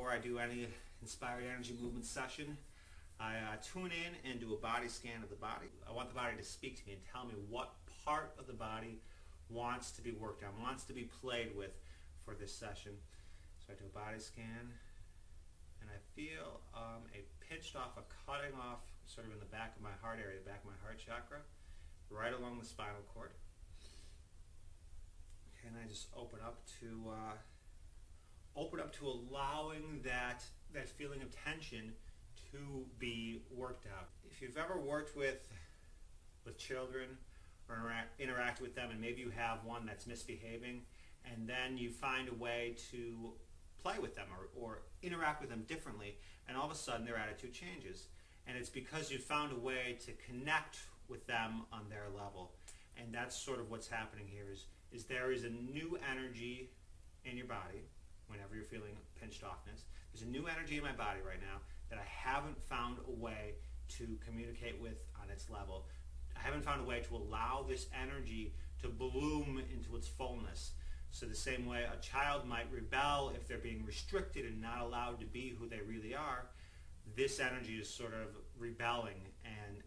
before I do any inspired energy movement session, I tune in and do a body scan of the body. I want the body to speak to me and tell me what part of the body wants to be worked on, wants to be played with for this session. So I do a body scan, and I feel a pinched off, a cutting off, sort of in the back of my heart area, the back of my heart chakra, right along the spinal cord. And I just open up to allowing that feeling of tension to be worked out. If you've ever worked with children or interact with them, and maybe you have one that's misbehaving, and then you find a way to play with them or interact with them differently, and all of a sudden their attitude changes. And it's because you found a way to connect with them on their level. And that's sort of what's happening here is there is a new energy in your body whenever you're feeling pinched offness. There's a new energy in my body right now that I haven't found a way to communicate with on its level. I haven't found a way to allow this energy to bloom into its fullness. So the same way a child might rebel if they're being restricted and not allowed to be who they really are, this energy is sort of rebelling and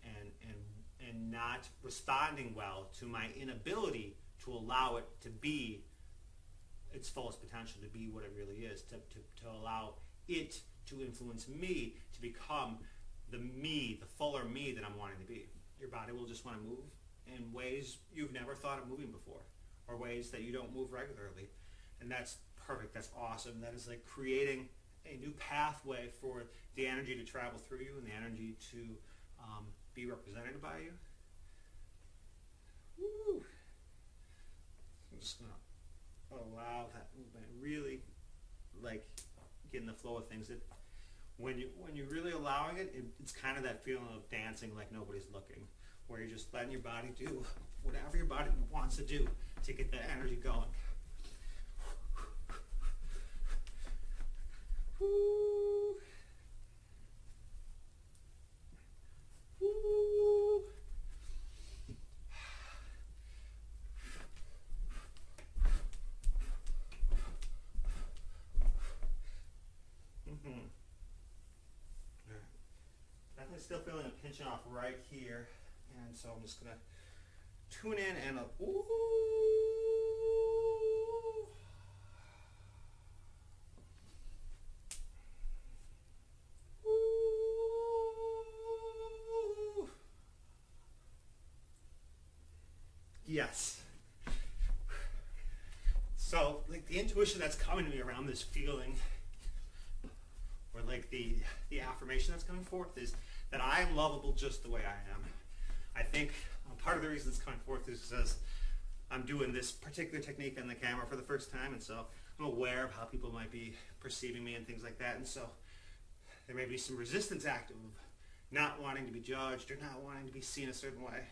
not responding well to my inability to allow it to be its fullest potential, to be what it really is, to allow it to influence me to become the me, the fuller me that I'm wanting to be. Your body will just want to move in ways you've never thought of moving before, or ways that you don't move regularly. And that's perfect, that's awesome. That is like creating a new pathway for the energy to travel through you and the energy to be represented by you. Woo. I'm just going to allow that movement, really like get in the flow of things. When you're really allowing it, it's kind of that feeling of dancing like nobody's looking, where you're just letting your body do whatever your body wants to do to get that energy going. Woo. Woo. Definitely still feeling a pinching off right here, and so I'm just gonna tune in and ooh. Ooh. Yes. So like the intuition that's coming to me around this feeling, or like the affirmation that's coming forth, is that I am lovable just the way I am. I think part of the reason it's coming forth is because I'm doing this particular technique on the camera for the first time, and so I'm aware of how people might be perceiving me and things like that, and so there may be some resistance active of not wanting to be judged or not wanting to be seen a certain way.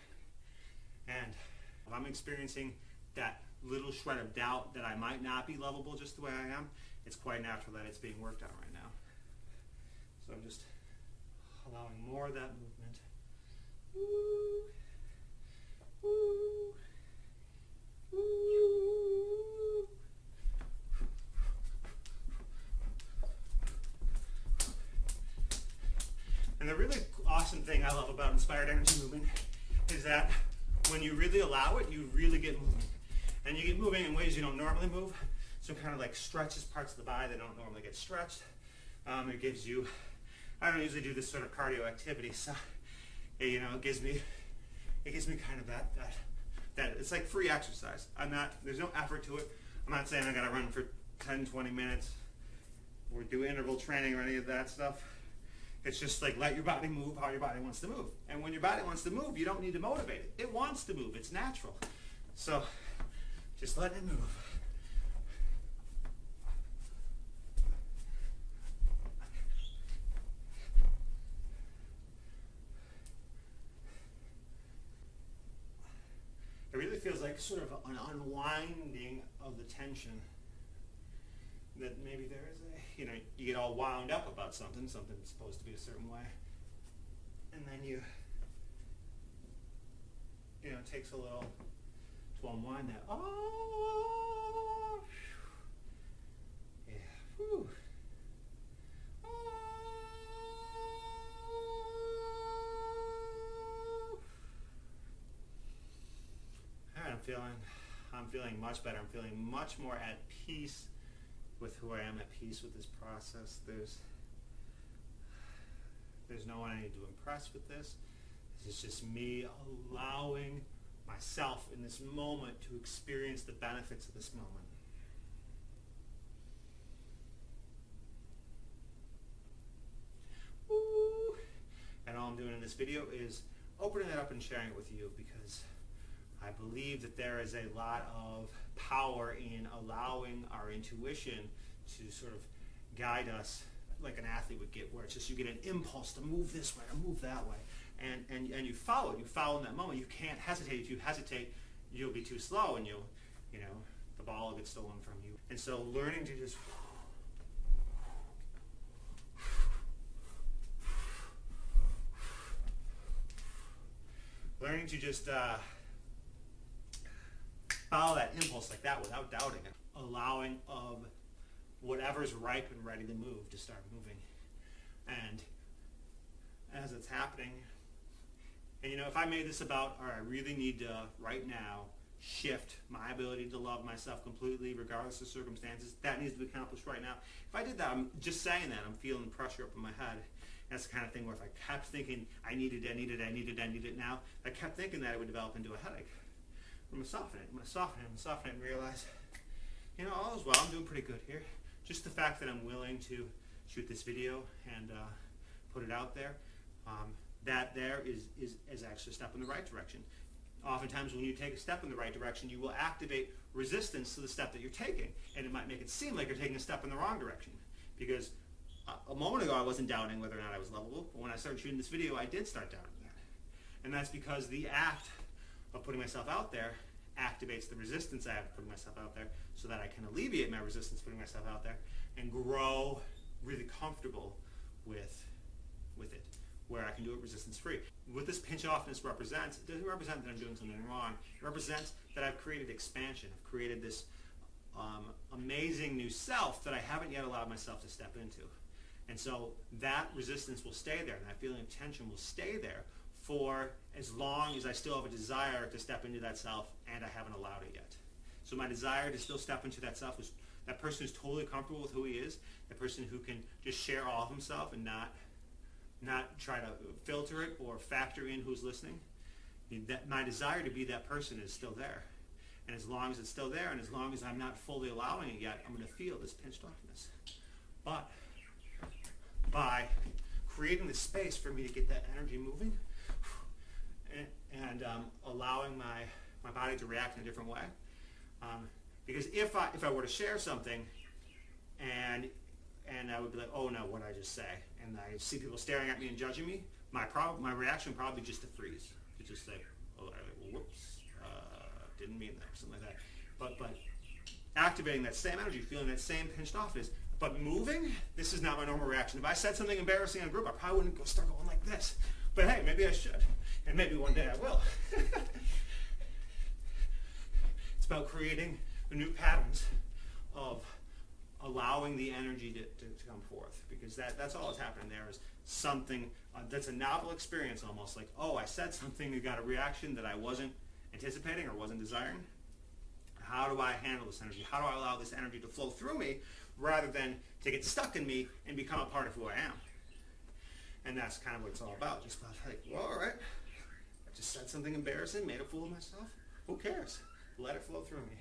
And if I'm experiencing that little shred of doubt that I might not be lovable just the way I am, it's quite natural that it's being worked on right now. So I'm just allowing more of that movement. Woo. Woo. Woo. And the really awesome thing I love about inspired energy movement is that when you really allow it, you really get moving. And you get moving in ways you don't normally move. So it kind of like stretches parts of the body that don't normally get stretched. It gives you, I don't usually do this sort of cardio activity, so it gives me kind of that it's like free exercise. There's no effort to it. I'm not saying I gotta run for 10-20 minutes or do interval training or any of that stuff. It's just like let your body move how your body wants to move. And when your body wants to move, you don't need to motivate it. It wants to move. It's natural. So just let it move. It really feels like sort of an unwinding of the tension that maybe there is you get all wound up about something's supposed to be a certain way, and then it takes a little to unwind that. Oh, yeah. Whew. I'm feeling much better. I'm feeling much more at peace with who I am, at peace with this process. There's no one I need to impress with this. This is just me allowing myself in this moment to experience the benefits of this moment. Woo! And all I'm doing in this video is opening it up and sharing it with you, because I believe that there is a lot of power in allowing our intuition to sort of guide us like an athlete would get, where it's just you get an impulse to move this way or move that way. And you follow it. You follow in that moment. You can't hesitate. If you hesitate, you'll be too slow, and the ball will get stolen from you. And so learning to just follow that impulse like that without doubting it. Allowing of whatever's ripe and ready to move to start moving. And as it's happening, and if I made this about, all right, I really need to right now shift my ability to love myself completely regardless of circumstances, that needs to be accomplished right now. If I did that, I'm just saying that, I'm feeling pressure up in my head. That's the kind of thing where if I kept thinking I need it now, if I kept thinking that, it would develop into a headache. I'm going to soften it and realize, all is well, I'm doing pretty good here. Just the fact that I'm willing to shoot this video and put it out there, that there is actually a step in the right direction. Oftentimes when you take a step in the right direction, you will activate resistance to the step that you're taking, and it might make it seem like you're taking a step in the wrong direction. Because a moment ago I wasn't doubting whether or not I was lovable, but when I started shooting this video, I did start doubting that. And that's because the act of putting myself out there activates the resistance I have to putting myself out there, so that I can alleviate my resistance putting myself out there and grow really comfortable with it, where I can do it resistance free. What this pinch offness represents, it doesn't represent that I'm doing something wrong. It represents that I've created expansion. I've created this amazing new self that I haven't yet allowed myself to step into. And so that resistance will stay there, and that feeling of tension will stay there for as long as I still have a desire to step into that self and I haven't allowed it yet. So my desire to still step into that self is that person who's totally comfortable with who he is, that person who can just share all of himself and not try to filter it or factor in who's listening. That my desire to be that person is still there. And as long as it's still there, and as long as I'm not fully allowing it yet, I'm going to feel this pinched offness. But by creating the space for me to get that energy moving and allowing my body to react in a different way, because if I were to share something and I would be like, oh no, what did I just say? And I see people staring at me and judging me, my reaction would probably be just to freeze. To just say, oh, whoops, didn't mean that, something like that. But activating that same energy, feeling that same pinched offness, but moving, this is not my normal reaction. If I said something embarrassing in a group, I probably wouldn't start going like this. But hey, maybe I should. And maybe one day I will. It's about creating the new patterns of allowing the energy to come forth, because that's all that's happening there is something that's a novel experience, almost like, oh, I said something that got a reaction that I wasn't anticipating or wasn't desiring. How do I handle this energy? How do I allow this energy to flow through me rather than to get stuck in me and become a part of who I am? And that's kind of what it's all about. Just about like, well, all right, I just said something embarrassing, made a fool of myself. Who cares? Let it flow through me.